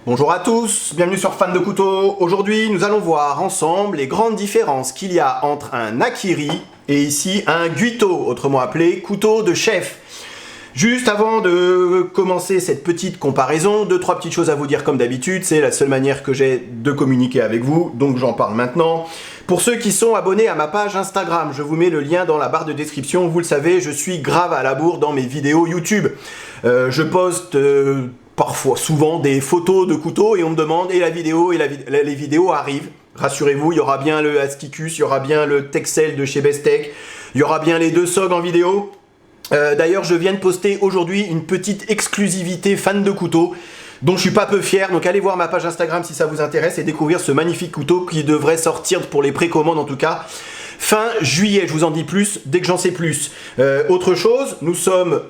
Bonjour à tous, bienvenue sur Fan de Couteaux. Aujourd'hui, nous allons voir ensemble les grandes différences qu'il y a entre un Nakiri et ici un Guito, autrement appelé couteau de chef. Juste avant de commencer cette petite comparaison, deux, trois petites choses à vous dire comme d'habitude, c'est la seule manière que j'ai de communiquer avec vous, donc j'en parle maintenant. Pour ceux qui sont abonnés à ma page Instagram, je vous mets le lien dans la barre de description, vous le savez, je suis grave à la bourre dans mes vidéos YouTube. Je poste parfois, souvent, des photos de couteaux et on me demande, et la vidéo, les vidéos arrivent. Rassurez-vous, il y aura bien le Asticus, il y aura bien le Texel de chez Bestech, il y aura bien les deux SOG en vidéo. D'ailleurs, je viens de poster aujourd'hui une petite exclusivité fan de couteaux dont je suis pas peu fier, donc allez voir ma page Instagram si ça vous intéresse et découvrir ce magnifique couteau qui devrait sortir pour les précommandes en tout cas fin juillet. Je vous en dis plus dès que j'en sais plus. Autre chose, nous sommes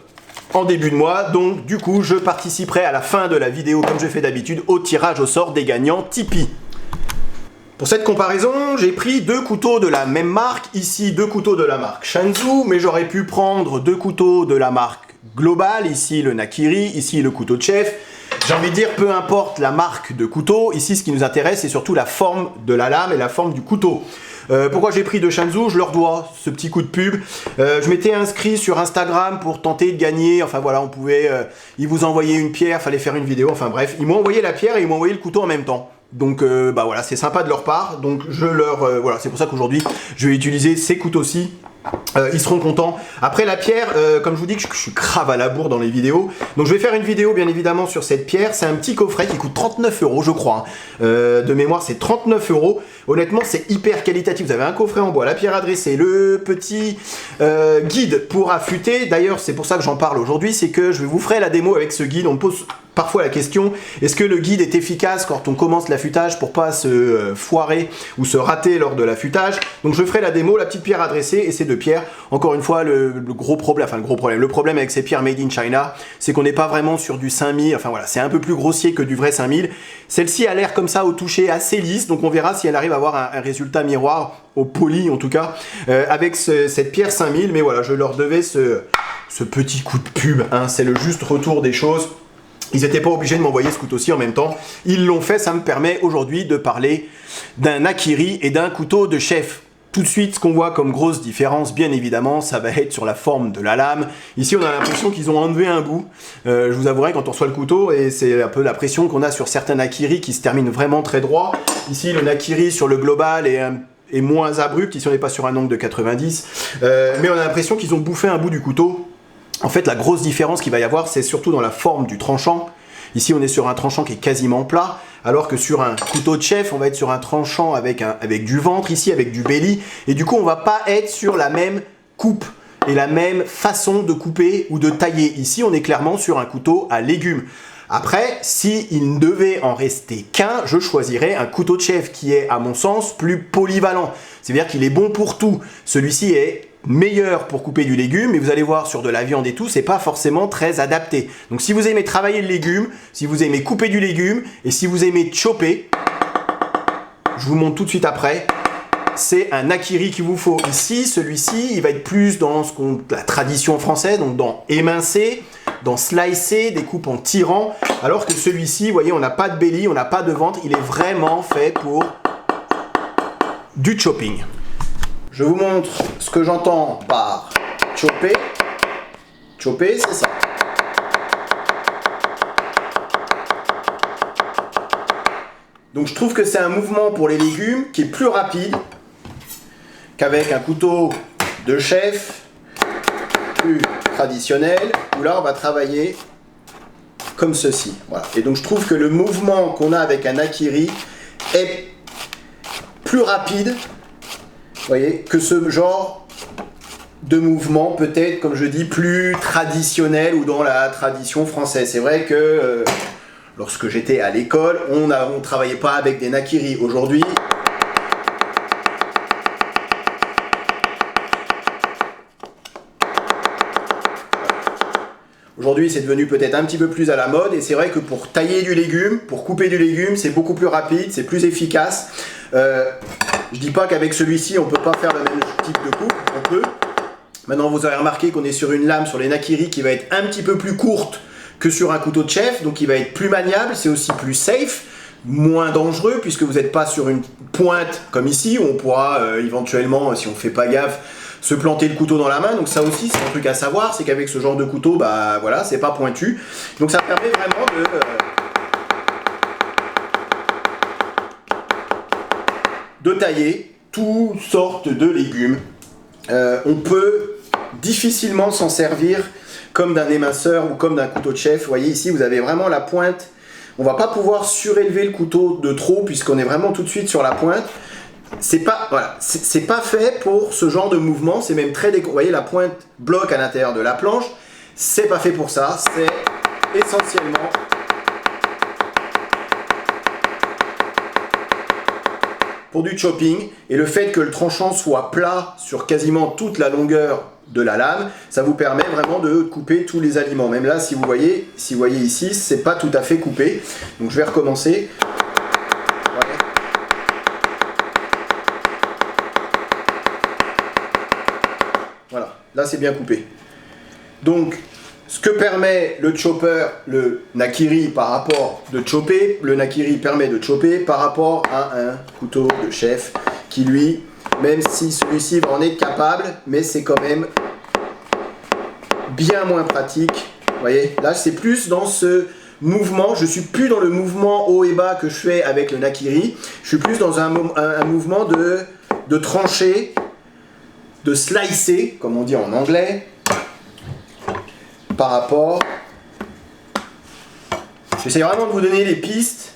en début de mois, donc du coup je participerai à la fin de la vidéo comme je fais d'habitude au tirage au sort des gagnants Tipeee. Pour cette comparaison, j'ai pris deux couteaux de la même marque, ici deux couteaux de la marque Shanzhou, mais j'aurais pu prendre deux couteaux de la marque Global, ici le Nakiri, ici le couteau de chef. J'ai envie de dire, peu importe la marque de couteau, ici ce qui nous intéresse c'est surtout la forme de la lame et la forme du couteau. Pourquoi j'ai pris de Shanzhou? Je leur dois ce petit coup de pub. Je m'étais inscrit sur Instagram pour tenter de gagner, enfin voilà, on pouvait, ils vous envoyaient une pierre, fallait faire une vidéo, enfin bref, ils m'ont envoyé la pierre et ils m'ont envoyé le couteau en même temps. Donc bah voilà, c'est sympa de leur part, donc je leur, voilà, c'est pour ça qu'aujourd'hui je vais utiliser ces couteaux-ci. Ils seront contents. Après la pierre, comme je vous dis que je suis grave à la bourre dans les vidéos, donc je vais faire une vidéo bien évidemment sur cette pierre. C'est un petit coffret qui coûte 39 € je crois, de mémoire c'est 39 €. Honnêtement c'est hyper qualitatif, vous avez un coffret en bois, la pierre adressée, le petit guide pour affûter. D'ailleurs c'est pour ça que j'en parle aujourd'hui, c'est que je vous ferai la démo avec ce guide. On me pose parfois la question, est-ce que le guide est efficace quand on commence l'affûtage pour pas se foirer ou se rater lors de l'affûtage? Donc je ferai la démo, la petite pierre adressée et ces deux pierres. Encore une fois, le problème avec ces pierres made in China, c'est qu'on n'est pas vraiment sur du 5000, enfin voilà, c'est un peu plus grossier que du vrai 5000. Celle-ci a l'air comme ça au toucher assez lisse, donc on verra si elle arrive à avoir un résultat miroir, au poli en tout cas, avec cette pierre 5000, mais voilà, je leur devais ce petit coup de pub, hein, c'est le juste retour des choses. Ils n'étaient pas obligés de m'envoyer ce couteau-ci en même temps. Ils l'ont fait, ça me permet aujourd'hui de parler d'un Nakiri et d'un couteau de chef. Tout de suite, ce qu'on voit comme grosse différence, bien évidemment, ça va être sur la forme de la lame. Ici, on a l'impression qu'ils ont enlevé un bout. Je vous avouerai, quand on reçoit le couteau, et c'est un peu la pression qu'on a sur certains Nakiri qui se terminent vraiment très droit. Ici, le Nakiri sur le global est moins abrupt, ici on n'est pas sur un angle de 90. Mais on a l'impression qu'ils ont bouffé un bout du couteau. En fait, la grosse différence qu'il va y avoir, c'est surtout dans la forme du tranchant. Ici, on est sur un tranchant qui est quasiment plat, alors que sur un couteau de chef, on va être sur un tranchant avec du ventre, ici avec du belly, et du coup, on va pas être sur la même coupe et la même façon de couper ou de tailler. Ici, on est clairement sur un couteau à légumes. Après, s'il ne devait en rester qu'un, je choisirais un couteau de chef qui est, à mon sens, plus polyvalent. C'est-à-dire qu'il est bon pour tout. Celui-ci est meilleur pour couper du légume, mais vous allez voir sur de la viande et tout, c'est pas forcément très adapté. Donc si vous aimez travailler le légume, si vous aimez couper du légume, et si vous aimez chopper, je vous montre tout de suite après, c'est un Nakiri qu'il vous faut. Ici, celui-ci, il va être plus dans la tradition française, donc dans émincer, dans slicer, des coupes en tirant, alors que celui-ci, vous voyez, on n'a pas de belly, on n'a pas de ventre, il est vraiment fait pour du chopping. Je vous montre ce que j'entends par chopper. Chopper, c'est ça. Donc je trouve que c'est un mouvement pour les légumes qui est plus rapide qu'avec un couteau de chef plus traditionnel, où là on va travailler comme ceci. Voilà. Et donc je trouve que le mouvement qu'on a avec un Nakiri est plus rapide, vous voyez, que ce genre de mouvement peut-être, comme je dis, plus traditionnel ou dans la tradition française. C'est vrai que lorsque j'étais à l'école, on ne travaillait pas avec des Nakiri. Aujourd'hui, c'est devenu peut-être un petit peu plus à la mode, et c'est vrai que pour tailler du légume, pour couper du légume, c'est beaucoup plus rapide, c'est plus efficace. Je dis pas qu'avec celui-ci, on peut pas faire le même type de coupe, on peut. Maintenant, vous avez remarqué qu'on est sur une lame sur les Nakiri qui va être un petit peu plus courte que sur un couteau de chef, donc il va être plus maniable, c'est aussi plus safe, moins dangereux puisque vous n'êtes pas sur une pointe comme ici où on pourra éventuellement, si on ne fait pas gaffe, se planter le couteau dans la main. Donc ça aussi c'est un truc à savoir, c'est qu'avec ce genre de couteau, bah voilà, c'est pas pointu. Donc ça permet vraiment de tailler toutes sortes de légumes. On peut difficilement s'en servir comme d'un éminceur ou comme d'un couteau de chef. Vous voyez ici, vous avez vraiment la pointe. On va pas pouvoir surélever le couteau de trop puisqu'on est vraiment tout de suite sur la pointe. C'est pas, voilà, c'est pas fait pour ce genre de mouvement. C'est même très vous voyez, la pointe bloque à l'intérieur de la planche. C'est pas fait pour ça. C'est essentiellement pour du chopping. Et le fait que le tranchant soit plat sur quasiment toute la longueur de la lame, ça vous permet vraiment de couper tous les aliments. Même là, si vous voyez ici, c'est pas tout à fait coupé. Donc je vais recommencer. Voilà, là c'est bien coupé. Donc, ce que permet le chopper, le nakiri par rapport de chopper, le nakiri permet de chopper par rapport à un couteau de chef qui lui, même si celui-ci en est capable, mais c'est quand même bien moins pratique. Vous voyez, là c'est plus dans ce mouvement, je suis plus dans le mouvement haut et bas que je fais avec le nakiri, je suis plus dans un mouvement de trancher, de slicer, comme on dit en anglais, par rapport... J'essaie vraiment de vous donner les pistes.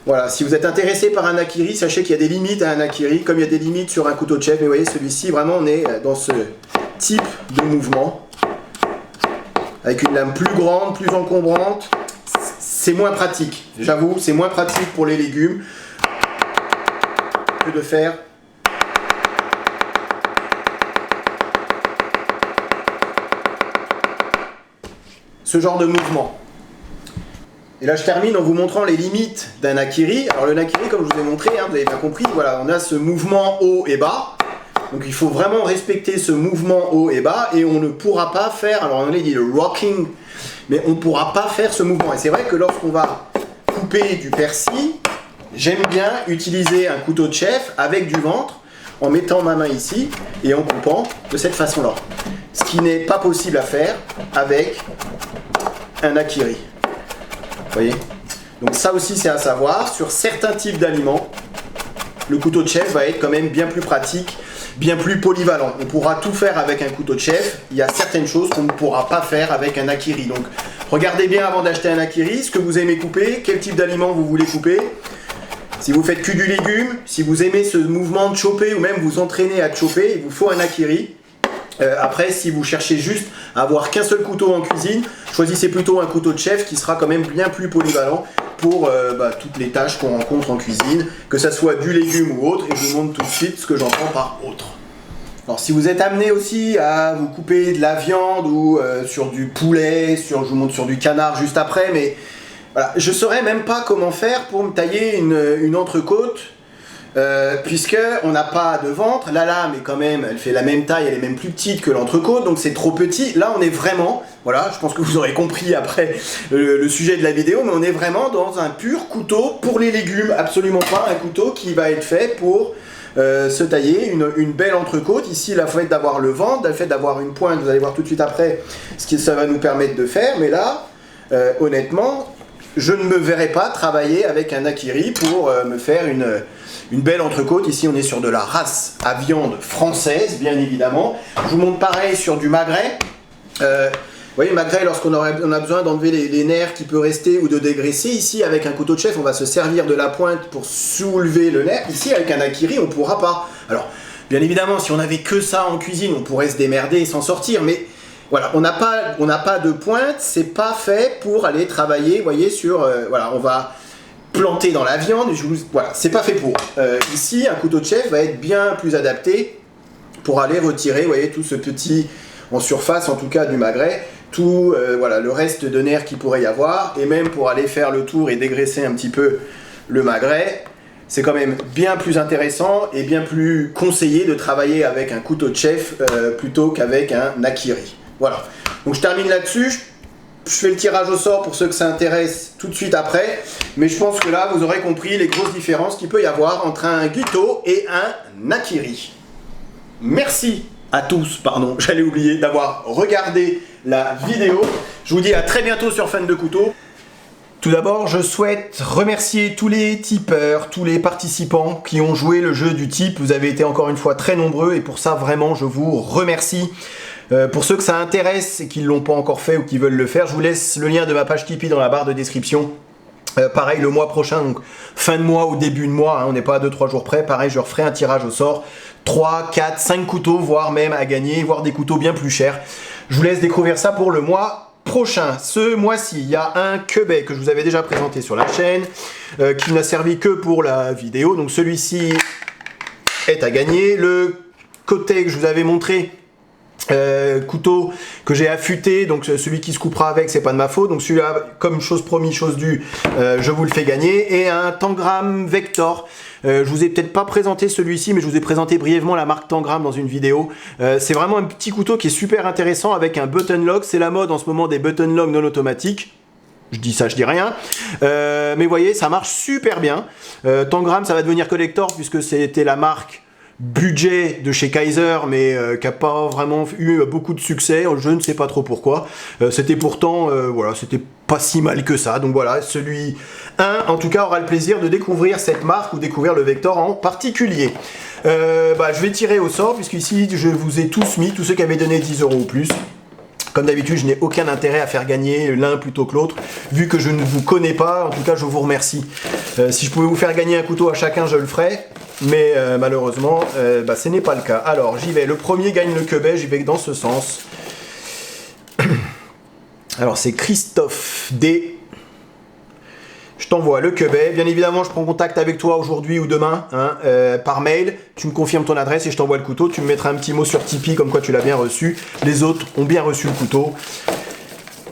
Voilà, si vous êtes intéressé par un nakiri, sachez qu'il y a des limites à un nakiri, comme il y a des limites sur un couteau de chef. Mais vous voyez, celui-ci, vraiment, on est dans ce type de mouvement. Avec une lame plus grande, plus encombrante. C'est moins pratique, j'avoue, c'est moins pratique pour les légumes que de faire ce genre de mouvement. Et là je termine en vous montrant les limites d'un nakiri. Alors le nakiri, comme je vous ai montré, hein, vous avez bien compris, voilà, on a ce mouvement haut et bas. Donc il faut vraiment respecter ce mouvement haut et bas et on ne pourra pas faire, alors on a dit le rocking, mais on ne pourra pas faire ce mouvement. Et c'est vrai que lorsqu'on va couper du persil, j'aime bien utiliser un couteau de chef avec du ventre en mettant ma main ici et en coupant de cette façon-là. Ce qui n'est pas possible à faire avec un nakiri. Vous voyez? Donc ça aussi c'est à savoir, sur certains types d'aliments, le couteau de chef va être quand même bien plus pratique, bien plus polyvalent. On pourra tout faire avec un couteau de chef, il y a certaines choses qu'on ne pourra pas faire avec un nakiri. Donc regardez bien avant d'acheter un nakiri, ce que vous aimez couper, quel type d'aliments vous voulez couper. Si vous faites que du légume, si vous aimez ce mouvement de chopper ou même vous entraînez à chopper, il vous faut un nakiri. Après, si vous cherchez juste à avoir qu'un seul couteau en cuisine, choisissez plutôt un couteau de chef qui sera quand même bien plus polyvalent pour toutes les tâches qu'on rencontre en cuisine, que ça soit du légume ou autre, et je vous montre tout de suite ce que j'entends par autre. Alors si vous êtes amené aussi à vous couper de la viande ou sur du poulet, je vous montre sur du canard juste après, mais voilà, je ne saurais même pas comment faire pour me tailler une entrecôte, puisque on n'a pas de ventre, la lame est quand même, elle fait la même taille, elle est même plus petite que l'entrecôte, donc c'est trop petit. Là on est vraiment, voilà, je pense que vous aurez compris après le sujet de la vidéo, mais on est vraiment dans un pur couteau pour les légumes, absolument pas un couteau qui va être fait pour se tailler une belle entrecôte. Ici le fait d'avoir le ventre, le fait d'avoir une pointe, vous allez voir tout de suite après ce que ça va nous permettre de faire, mais là, honnêtement, je ne me verrai pas travailler avec un nakiri pour me faire une belle entrecôte. Ici on est sur de la race à viande française, bien évidemment. Je vous montre pareil sur du magret. Vous voyez, le magret, lorsqu'on a besoin d'enlever les nerfs qui peut rester ou de dégraisser, ici avec un couteau de chef on va se servir de la pointe pour soulever le nerf. Ici avec un nakiri on ne pourra pas. Alors bien évidemment si on avait que ça en cuisine on pourrait se démerder et s'en sortir, mais voilà, on n'a pas de pointe, c'est pas fait pour aller travailler, vous voyez, sur, voilà, on va planter dans la viande, voilà, c'est pas fait pour. Ici, un couteau de chef va être bien plus adapté pour aller retirer, vous voyez, tout ce petit, en surface en tout cas du magret, tout, voilà, le reste de nerfs qu'il pourrait y avoir, et même pour aller faire le tour et dégraisser un petit peu le magret. C'est quand même bien plus intéressant et bien plus conseillé de travailler avec un couteau de chef plutôt qu'avec un nakiri. Voilà, donc je termine là-dessus. je fais le tirage au sort pour ceux que ça intéresse tout de suite après. Mais je pense que là, vous aurez compris les grosses différences qu'il peut y avoir entre un Guito et un Akiri. Merci à tous, pardon, j'allais oublier d'avoir regardé la vidéo. Je vous dis à très bientôt sur Fan de Couteaux. Tout d'abord, je souhaite remercier tous les tipeurs, tous les participants qui ont joué le jeu du type. Vous avez été encore une fois très nombreux et pour ça, vraiment, je vous remercie. Pour ceux que ça intéresse et qui ne l'ont pas encore fait ou qui veulent le faire, je vous laisse le lien de ma page Tipeee dans la barre de description. Pareil, le mois prochain, donc fin de mois ou début de mois, hein, on n'est pas à 2-3 jours près, pareil, je referai un tirage au sort. 3, 4, 5 couteaux, voire même à gagner, voire des couteaux bien plus chers. Je vous laisse découvrir ça pour le mois prochain. Ce mois-ci, il y a un Quebec que je vous avais déjà présenté sur la chaîne, qui n'a servi que pour la vidéo. Donc celui-ci est à gagner. Le côté que je vous avais montré, couteau que j'ai affûté, donc celui qui se coupera avec, c'est pas de ma faute. Donc celui-là, comme chose promis, chose due, je vous le fais gagner. Et un Tangram Vector. Je vous ai peut-être pas présenté celui-ci, mais je vous ai présenté brièvement la marque Tangram dans une vidéo. C'est vraiment un petit couteau qui est super intéressant avec un button lock. C'est la mode en ce moment des button lock non automatiques. Je dis ça, je dis rien. Mais vous voyez, ça marche super bien. Tangram, ça va devenir collector puisque c'était la marque budget de chez Kizer, mais qui n'a pas vraiment eu beaucoup de succès. Je ne sais pas trop pourquoi. C'était pourtant, voilà, c'était pas si mal que ça. Donc voilà, celui 1, en tout cas, aura le plaisir de découvrir cette marque ou découvrir le Vector en particulier. Je vais tirer au sort, puisqu'ici, je vous ai tous mis, tous ceux qui avaient donné 10 € ou plus. Comme d'habitude, je n'ai aucun intérêt à faire gagner l'un plutôt que l'autre, vu que je ne vous connais pas. En tout cas, je vous remercie. Si je pouvais vous faire gagner un couteau à chacun, je le ferais. Mais malheureusement, ce n'est pas le cas. Alors, j'y vais. Le premier gagne le Quebec, j'y vais dans ce sens. Alors, c'est Christophe D. Je t'envoie le Quebec. Bien évidemment, je prends contact avec toi aujourd'hui ou demain, hein, par mail. Tu me confirmes ton adresse et je t'envoie le couteau. Tu me mettras un petit mot sur Tipeee comme quoi tu l'as bien reçu. Les autres ont bien reçu le couteau.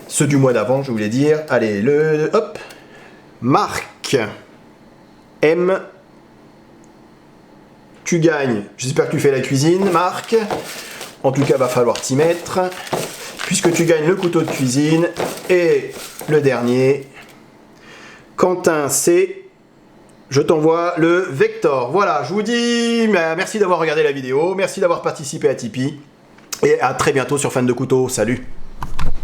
Ceux du mois d'avant, je voulais dire. Allez, hop. Marc M. Tu gagnes. J'espère que tu fais la cuisine, Marc. En tout cas, va falloir t'y mettre. Puisque tu gagnes le couteau de cuisine. Et le dernier, Quentin C. Je t'envoie le Vector. Voilà, je vous dis merci d'avoir regardé la vidéo. Merci d'avoir participé à Tipeee. Et à très bientôt sur Fan de Couteaux. Salut!